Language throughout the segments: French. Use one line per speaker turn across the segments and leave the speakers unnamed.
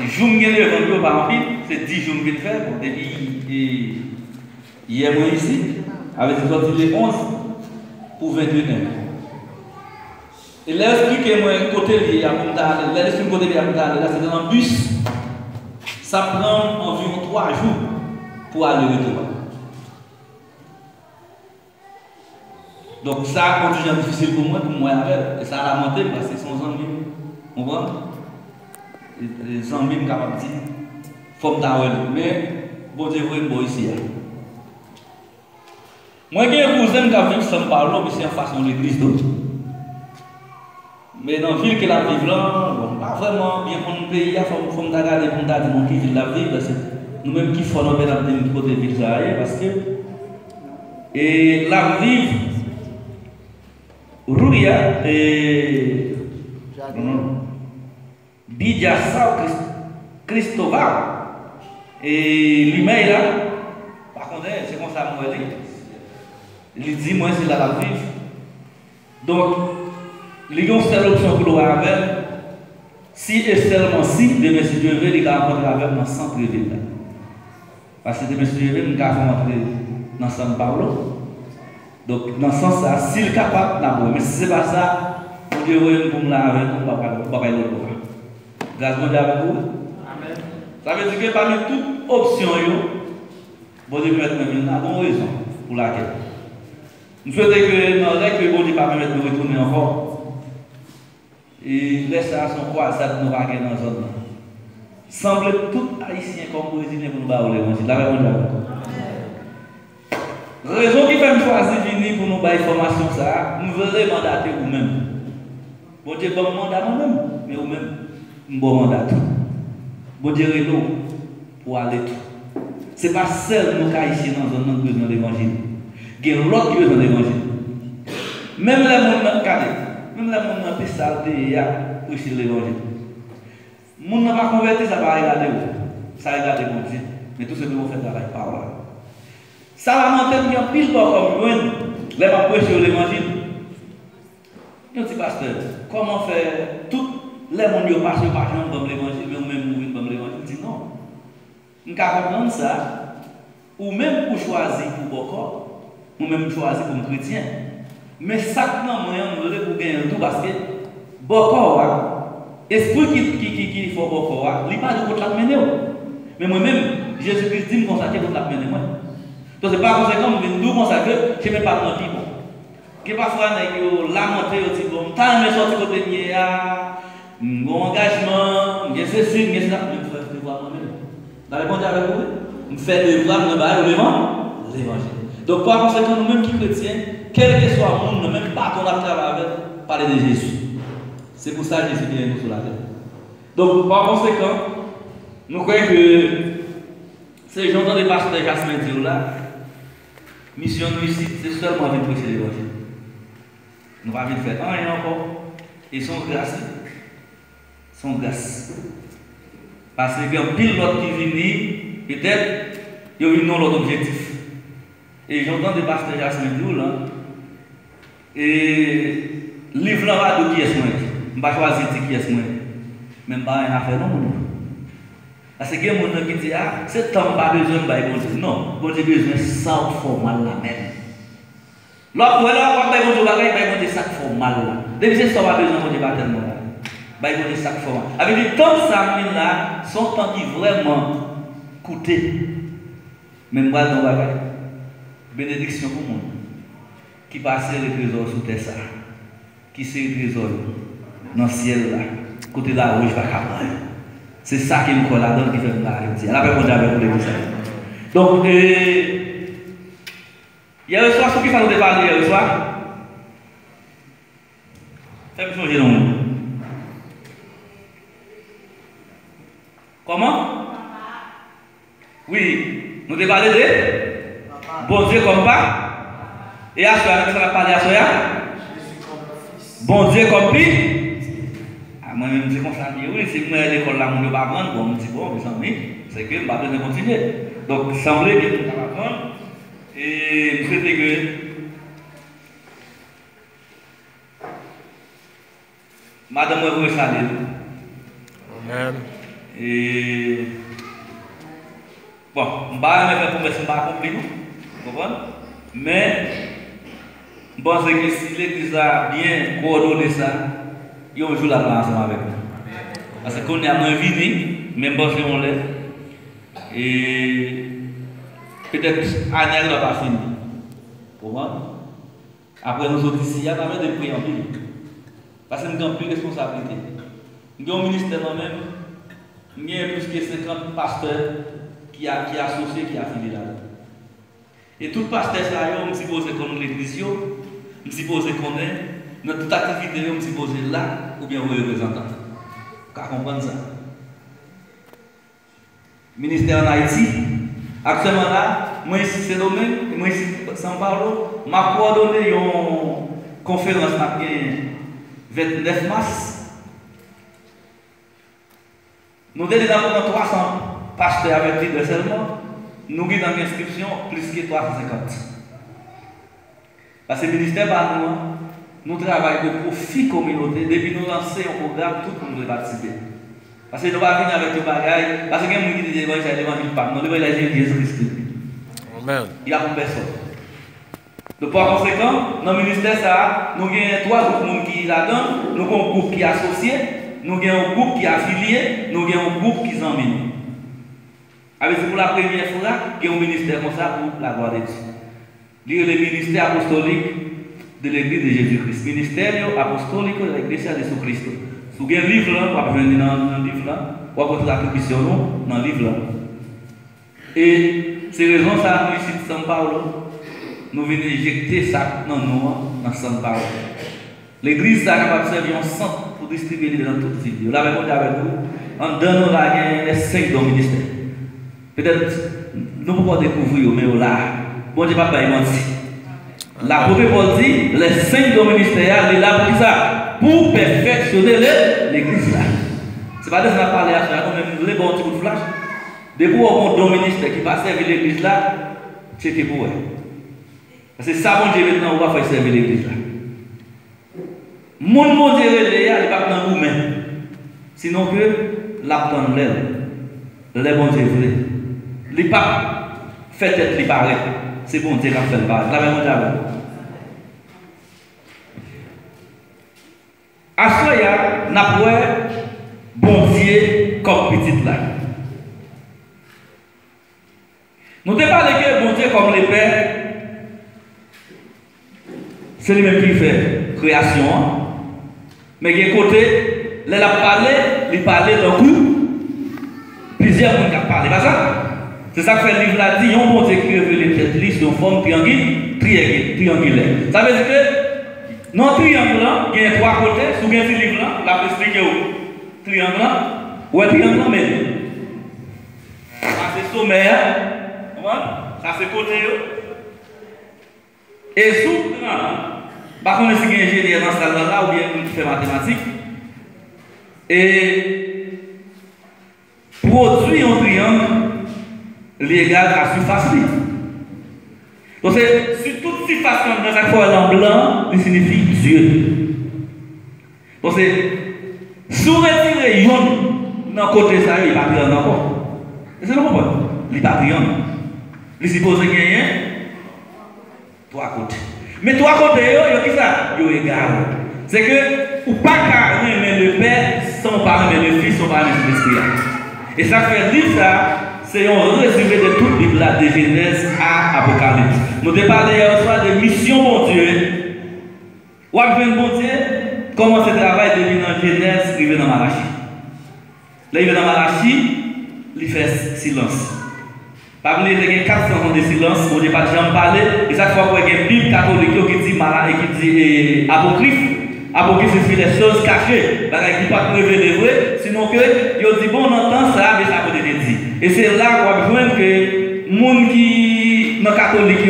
jours que le vent par pile, c'est 10 jours que faire. Bon, depuis hier, moi ici, avec des sorties les 11 pour 21 heures. Et là, expliquez-moi, côté lié à Punta, là, l'explique côté lié à Punta, là, c'est dans un bus. Ça prend environ 3 jours pour aller-retour. Donc, ça continue difficile pour moi avec. Et ça a monté parce que son amis, on voit, les amis capables de dire, faut me t'avoir. Mais, bon Dieu, vous êtes bon ici. Moi, j'ai un cousin qui a vécu sans parler, mais c'est en façon de l'église d'autre. Mais dans la ville qu'elle a vécu là, bon, pas vraiment bien pour notre pays, il faut me regarder pour me dire mon qui ville la ville, parce que nous-mêmes qui faisons notre côté de ville, parce que et la ville, Rouya et Bidjassa Cristóbal et l'email là, par contre, c'est comme ça, moi, il dit, moi, c'est la ville. Donc, il y a une seule option pour l'on avec, si et seulement si, demain, si Dieu veut, il va rencontrer avec dans le centre de ville. Parce que demain, si Dieu veut, il va rentrer dans San Paulo. Donc, dans ce sens-là, s'il est capable, d'abord. Mais si ce n'est pas ça, Dieu veut pour nous avec nous, on ne va pas y aller. Grâce à Dieu avec vous. Amen. Ça veut dire que parmi toutes options, bon Dieu peut mettre une bonne raison pour laquelle. Nous souhaitons que dans les que bon Dieu ne va pas permettre de retourner encore. Et laisse ça son quoi, ça nous va gagner dans la zone. Semble tout haïtien comme brésilien pour nous battre l'évangile. La réponse. La raison qui fait me choisir de venir pour nous faire formation, ça, nous voulons mandater vous-même. Bon Dieu, bon mandat moi-même, mais vous-même, bon mandat. Bon Dieu, nous pour aller tout. Ce n'est pas seul nous qui ici dans un autre besoin de l'évangile. Il y a l'autre qui besoin de l'évangile. Même les gens même les gens qui ont fait ça, pour essayer l'évangile. Les gens qui n'ont pas converti, ça va regarder où. Ça va regarder mon Dieu. Mais tout ce que nous faisons avec parole. Ça va monter bien pile comme loin. Les gens prêcher l'évangile. Je dis, pasteur, comment faire tout les gens qui passent par l'évangile, mais même mourir dans l'évangile? Je dis non. Nous pouvons comprendre ça. Ou même pour choisir pour beaucoup, ou même choisir comme chrétien. Mais ça, non, nous voulons pour gagner tout parce que beaucoup, esprit qui faut beaucoup, il n'y a pas de contre la mener. Mais moi-même, Jésus-Christ dit me consacrer contre la mener. Donc, c'est pas conséquent, mais nous consacrer, je ne vais pas mentir. Que parfois, nous lamenté, on dit, bon, tant de sorti côté de mon engagement, j'ai ceci, j'ai cela, je vais voir moi-même. Dans le monde avec vous, nous faisons des devoirs, nous allons l'évangile. Donc, par conséquent, nous-mêmes qui chrétiens, quel que soit le monde, nous-mêmes, pas qu'on a travaillé avec, parler de Jésus. C'est pour ça que Jésus vient nous sur la terre. Donc, par conséquent, nous croyons que ces gens dans les pasteurs Jasmin dit là, mission nous ici, c'est seulement de prêcher l'évangile. Nous ne pouvons pas faire rien encore. Et son grâce. Son grâce. Parce qu'il y a un pilote qui vient, peut-être, il y a un autre objectif. Et j'entends des pasteurs Jasmin dit là, et livre là de qui est-ce moi. Je ne vais pas choisir qui est-ce moi. Même pas une affaire non. Parce qu'il y a des gens qui disent, ah, c'est temps pas besoin de bon Dieu. Non, bon Dieu besoin de ça formal la même. L'autre, voilà, on va bon Dieu, ça fait mal là. Depuis que ça va besoin de Dieu, pas tellement là. Bon Dieu, ça fait mal. Avec les temps ça là, sont temps qui vraiment coûtent. Même pas dans la bénédiction pour le monde. Qui passe les trésors sous terre ça. Qui c'est les trésors dans le ciel là. Côté là où je vais capable. C'est ça qui me colle là-dedans qui fait me la réussir. Elle a répondu avec vous. Donc, hier soir, ce qui ça nous déparler hier soir, faites-moi changer le nom. Comment? Oui, nous déparler de bon Dieu comme pas. Et à ce moment-là, ça va parler à ce bon Dieu comme fils. Moi-même, je dis comme ça, oui, c'est moi à l'école là, mon ne pas apprendre. Bon, je dis bon, c'est que je ne vais pas continuer. Donc, il semblait que je ne vais pas apprendre. Et je souhaitais que. Madame, vous saluez.
Amen.
Et bon, je ne vais pas faire promesse, je ne vais pas accomplir, vous comprenez? Mais je pense que si l'Église a bien coordonné ça, il y a un jour la plan ensemble avec nous. Parce qu'on est à moins vini, même si on l'est. Et peut-être l'année ne va pas finir. Vous comprenez? Après nous autres ici, il y a pas mal de prières en pile. Parce que nous avons plus de responsabilité. Nous avons un ministère nous-mêmes, nous avons plus que 50 pasteurs qui sont associés, qui sont affiliés là. Et tout pasteur, je suppose qu'on est l'église, je suppose qu'on est, dans toute activité, je suppose là, ou bien aux représentants. Vous comprenez ça? Ministère en Haïti, actuellement là, moi ici c'est domaine, moi ici São Paulo, m'a coordonné une conférence le 29 mars. Nous avons déjà 300 pasteurs avec leader seulement, nous avons dans l'inscription plus que 350. Parce que le ministère par nous travaillons au profit communauté, depuis nous lancer un programme, tout le monde doit participer. Parce que nous ne pouvons pas venir avec des bagages, parce que quelqu'un qui dit que l'évangile pas, nous l'évangile de Jésus-Christ. Amen. Il y a pour personne. Donc par conséquent, dans le ministère, ça, nous avons 3 groupes qui sont là-dedans, nous avons un groupe qui est associé, nous avons un groupe qui est affilié, nous avons un groupe qui est en mine. Avec pour la première fois, il y a un ministère comme ça pour la gloire de Dieu. Il y a le ministère apostolique de l'Église de Jésus-Christ. Ministère apostolique de l'Église de Jésus-Christ. Si vous avez un livre, vous pouvez venir dans le livre, vous pouvez votre attribution dans le livre. Et c'est raison ça, nous ici de São Paulo, nous venons injecter ça dans nous, dans São Paulo. L'église est capable de servir un centre pour distribuer dans toute ville. Là, on est avec vous, en donnant les 5 dons ministères. Peut-être, nous pouvons découvrir, mais là, bon Dieu, papa, il m'a dit. L'apôtre Paul dit, les 5 dons ministériels, il est là pour ça, pour perfectionner l'église là. Ce n'est pas de ça qu'on a parlé à ça, nous voulons un petit coup de flash. Depuis qu'on a un don ministère qui va servir l'église là, c'est que pour eux. Parce que ça, bon Dieu, maintenant, on va faire servir l'église là. Mon bon Dieu, il n'est pas dans vous même. Sinon que l'abdon l'aile, les bon Dieu voulait. Les papes, faites les paraît. C'est bon Dieu qui a fait le paraît. La même chose. À ce moment-là, n'a pas bon Dieu comme petite là. Nous ne parlons que bon Dieu comme les pères. C'est lui-même qui fait création. Mais il y a un côté, il a parlé, il parlait d'un coup. Plusieurs personnes ont parlé. Pas ça? C'est ça que fait le livre là dit, il y a un bon Dieu qui révèle cette liste de forme triangulaire. Ça veut dire que dans le triangle, il y a 3 côtés. Si vous avez ce livre là, la peut expliquer où triangle là, où est le triangle là, mais ça c'est sommaire, ça c'est côté. Et sous par contre, si vous êtes ingénieur dans ce là ou bien qui fait mathématiques, et produire un triangle légal à surface libre. Donc, sur toute surface dans chaque fois en blanc, il signifie Dieu. Donc, si vous retirez un dans le côté ça, il n'y a pas de triangle encore. C'est le problème. Il n'y a pas de triangle. Il suppose qu'il y a 3 côtés. Mais 3 côtés, il y a ça, il y a égal. C'est que, ou pas qu'à aimer le Père sans pas aimer le Fils, sans pas aimer l'Esprit. Et ça fait dire ça, c'est un résumé de toute la Bible de Genèse à Apocalypse. Nous avons parlé hier soir de mission, mon Dieu. Ou à bon Dieu, comment ce travail devient dans Genèse, il vient dans Malachie. Là, il vient dans Malachie, il fait silence. Parmi les 400 ans de silence, on n'a pas jamais parlé. Et chaque fois qu'il y a une Bible catholique qui dit malade et qui dit apocryphe, apocryphe c'est les choses cachées, qui ne peuvent pas révéler vrai, sinon que ils dit bon, on entend ça, mais ça peut être dit. Et c'est là qu'on voit que les gens qui sont catholiques,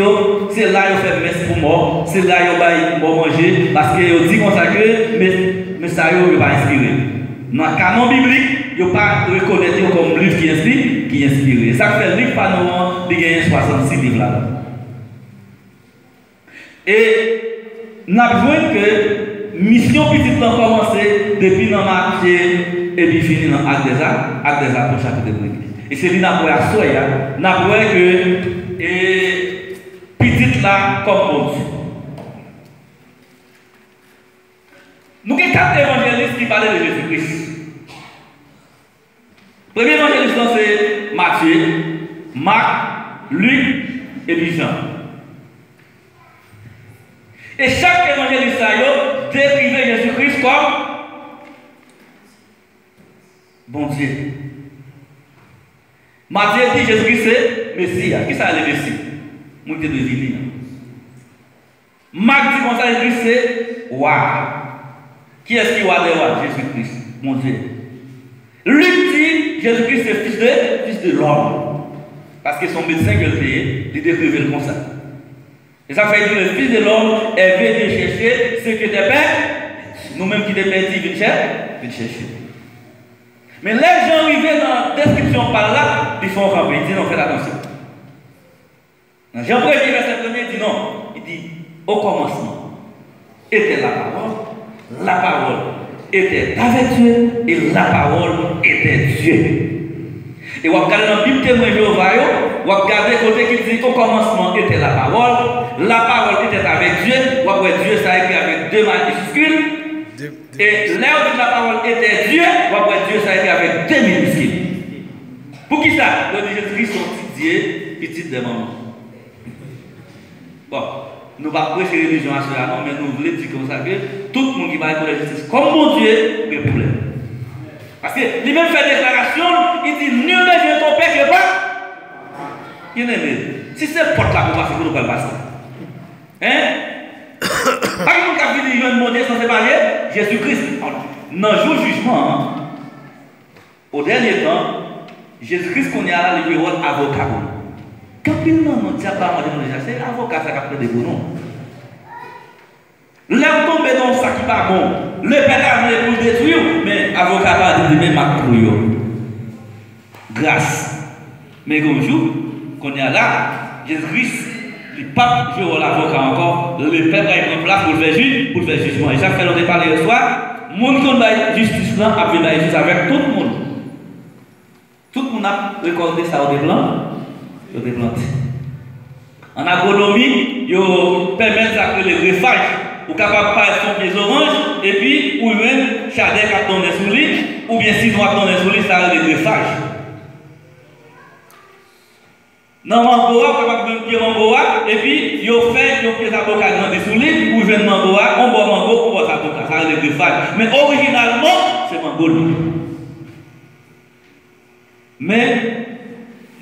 c'est là qu'ils font messe pour mort, c'est là qu'ils vont manger, parce qu'ils disent qu'on sacré, mais ça ne va pas inspirer. Dans le canon biblique, il ne pas reconnaître comme livre qui inspire. Ça fait le livre par nous, il y a 66 livres là. Et nous avons besoin que mission petite a commencé depuis dans Matthieu et puis finit dans Actes des Apôtres, chapitre 1. Et c'est lui n'a pas soya, n'a pas que petite là comme bon Dieu. Nous avons 4 évangélistes qui parlent de Jésus-Christ. Le premier évangéliste c'est Matthieu, Marc, Luc et puis Jean. Et chaque évangéliste décrivait Jésus-Christ comme bon Dieu. Matthieu dit Jésus-Christ c'est Messie. Qui ça le Messie? Moi je devine. Marc dit comme ça Jésus-Christ c'est roi. Qui est-ce qui est roi des rois? Jésus-Christ, mon Dieu. Luc dit Jésus-Christ c'est fils de l'homme. Parce que son médecin que le payé, il décrivait comme ça. Et ça fait dire le fils de l'homme est venu chercher ce que des pères, nous-mêmes qui des pères viennent chercher. Mais les gens arrivés dans la description par là, ils font camper, ils disent non, faites attention. Dans Jean 1er, verset 1er, il dit non. Il dit au commencement était la parole était avec Dieu et la parole était Dieu. Et vous regardez dans la Bible témoin Jéhovah, vous regardez côté qui dit au commencement était la parole était avec Dieu, vous voyez Dieu ça écrit avec 2 majuscules. Et là où la parole était Dieu, vous voyez Dieu ça écrit avec 2 minuscules. Pour qui ça? Le Jésus-Christ son Dieu, petit de maman. Bon, nous ne pas prêcher religion à cela, non, mais nous voulons dire comme ça que tout le monde qui va pour la justice, comme mon Dieu, il y a un problème. Parce que lui-même fait déclaration, il dit nul ne vient ton père que pas. Il y a si c'est porte là pour passer, vous ne pouvez pas passer. Hein? Par exemple, quand il dit mon Dieu sans séparer, Jésus-Christ, dans le jour du jugement, au dernier temps, Jésus-Christ qu'on est là, il y a un avocat. Quand il nous dit pas, c'est l'avocat qui a pris des bons noms. Là, on tombe dans ça qui n'est pas bon. Le père a voulu pour détruire, mais l'avocat a dit même ma pour grâce. Mais comme jour, qu'on est là, Jésus-Christ, le pape, je vois l'avocat encore, le père a pris place pour faire jugement. Et ça fait longtemps parler le soir, le monde qui a justice là, a fait la justice avec tout le monde. Tout le monde a récolté ça au déplan. En agronomie, ils permettent ça que les greffages, ou capable de faire des oranges, et puis, ou même, chardin qui a tourné sous lui, ou bien si nous avons tourné sous lui, ça a les greffages. Dans Mangoa, capable de faire Mangoa, et puis, ils fait des avocats grands sous lui, ou jeune Mangoa, on boit Mango, on boit avocat, ça a les greffages. Mais originalement, c'est Mango. Mais,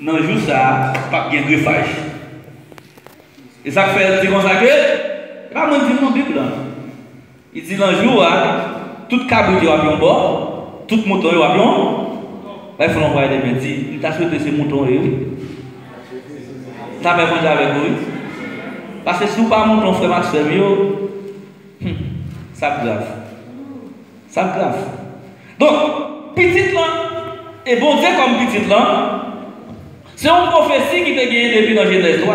dans le jour, ça pas bien greffage. Et ça fait dire comme ça que, pas moi dire non Bible. Il dit dans le jour, tout câble qui a bien bord, tout mouton qui a bien, il faut l'envoyer des petits. Il t'a souhaité ces moutons. Ça va manger avec vous. Parce que si vous pas mouton, frère Maxime, ça grave. Ça grave. Donc, petite là, et bon Dieu comme petite là, c'est une prophétie qui était gagnée depuis dans Genèse 3.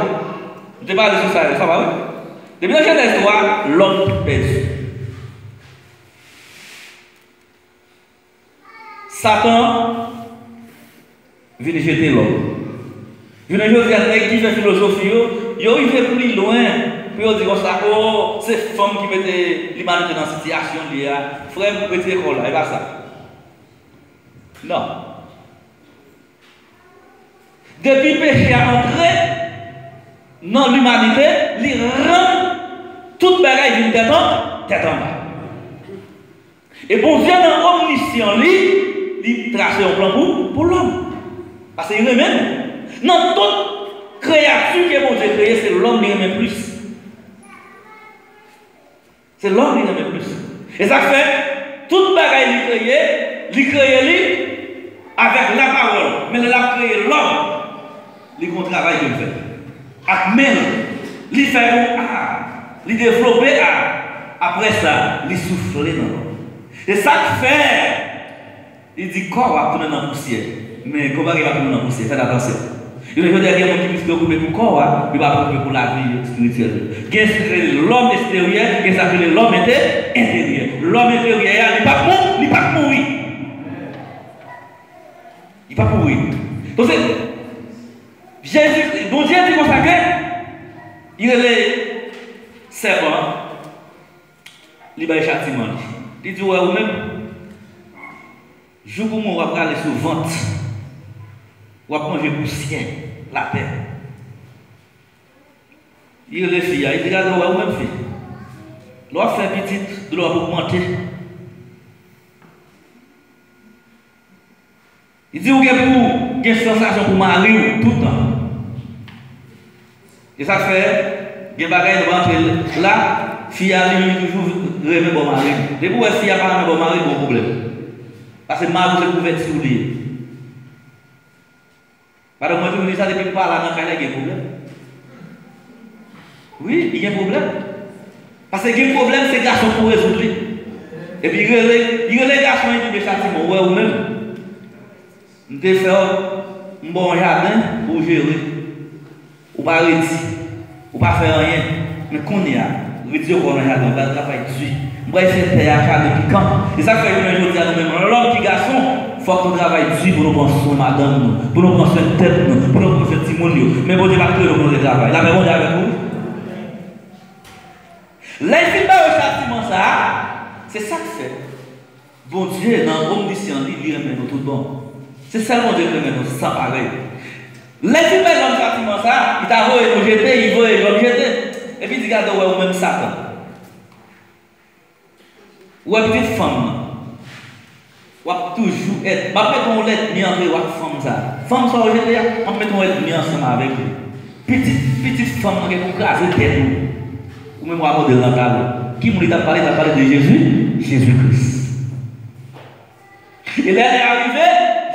Je te parle de ça, ça va, oui? Depuis dans Genèse 3, l'homme perdu. Satan vient jeter l'homme. Je ne veux dire qui fait philosophie, il fait plus loin. Puis on dit comme ça, oh, c'est femme qui mettait l'humanité dans cette situation là. Frère, vous mettez l'école là, et pas ça. Non. Depuis le péché a entré dans l'humanité, il rend toute bagaille d'une tête en bas. Et bon Dieu dans l'omniscient, il trace un plan pour l'homme. Parce qu'il remet. Dans toute créature que bon Dieu a créée, c'est l'homme qui remet plus. C'est l'homme qui remet plus. Et ça fait, toute bagaille il crée avec la parole. Mais il a créé l'homme. Les gros travail qu'il fait. Après, il fait il développe après ça, il souffle dans l'homme. Et ça fait, il dit corps va tourner dans la poussière. Mais comment il va tourner dans la poussière? Faites attention. Il y a des gens qui se préoccupent pour le corps, il va se préoccuper pour la vie spirituelle. Il y a l'homme extérieur, et ça fait l'homme intérieur. L'homme intérieur, il n'est pas mourir. Il va pourrir. Donc, Jésus, bon Dieu dit comme ça que il est le serpent, il va châtiment. Il dit, ouais, ou même, jour où on va aller sur le ventre, on va manger poussière, la terre. Il est le fille, il dit, ouais, ou même fille. L'on fait petite, de l'on augmenter. Il dit, vous avez une sensation pour marier tout le temps. Et ça fait, il y a des bagages devant là, fille a toujours rêvé bon mari. Dès que fille a pas bon mari, bon problème. Parce que mari se pouvait être soulié. Par exemple, moi je dis ça depuis que je parle dans le il y a un problème. Oui, il y a un problème. Parce que le problème, c'est que les garçons pour résoudre. Et puis, il y a les garçons qui disent châtiment, ouais, ou même. Nous devons faire un bon jardin pour gérer. Ou pas réduire. Ou pas faire rien. Mais qu'on y a, réduire qu'on a un jardin, on va travailler dessus. On va essayer de faire un jardin piquant. Et ça fait que nous disons nous-mêmes, l'homme qui garçon, il faut qu'on travaille dessus pour nous prendre soin de madame, pour nous prendre soin de tête, pour nous prendre soin de Timon. Mais bon Dieu va créer le monde de travail. Là, mais bon Dieu avec nous. L'infime au châtiment, ça, c'est ça que fait. Bon Dieu, dans la condition, il remet nous tout bon. C'est ça mon Dieu qui remet nous sans pareil. L'infime dans le châtiment, ça, il t'a voulu nous jeter, il veut nous jeter. Et puis il dit, regarde, ouais, ou même Satan. Ou une petite femme. Ou toujours être. Je vais mettre mon lettre mis entre la femme, ça. Femme, ça, je vais mettre mon lettre mis ensemble avec lui. Petite femme, qui est crasée tête. Ou même avoir de l'encadre. Qui m'a parlé de Jésus? Jésus-Christ. Et là, il est arrivé,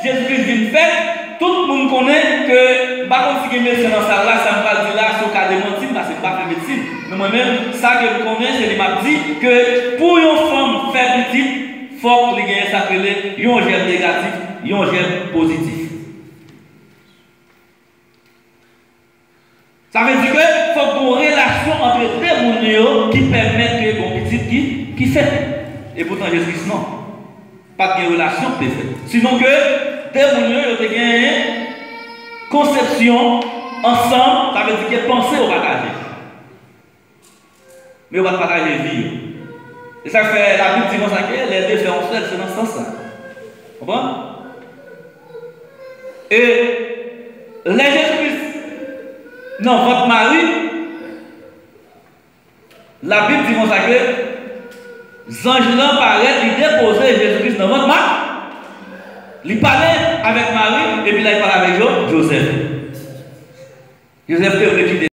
Jésus-Christ vient faire, tout le monde connaît que, par contre, si je mets dans ça là, ça me va dire là, sur le cas de médecine, parce que ce n'est pas de médecine. Mais moi-même, ça que je connais, c'est qu'il m'a dit que pour une femme faire petite, il faut que les gens s'appellent, ils ont un gène négatif, ils ont un gène positif. Ça veut dire qu'il faut une relation entre deux mondes qui permettent que mon petit qui fait. Et pourtant, Jésus-Christ, non. Pas de relation qui fait. Sinon que deux mondes ont une conception ensemble, ça veut dire qu'ils pensent au partager. Mais on va partager la vie. Et ça fait la Bible dit que les deux sont seuls, c'est dans ce sens-là. Vous comprenez? Et les Jésus-Christ. Non, votre mari, la Bible dit comme ça que les anges paraissent, ils déposaient Jésus-Christ dans votre mari. Ils parlaient avec Marie et puis là ils parlaient avec Joseph. Joseph était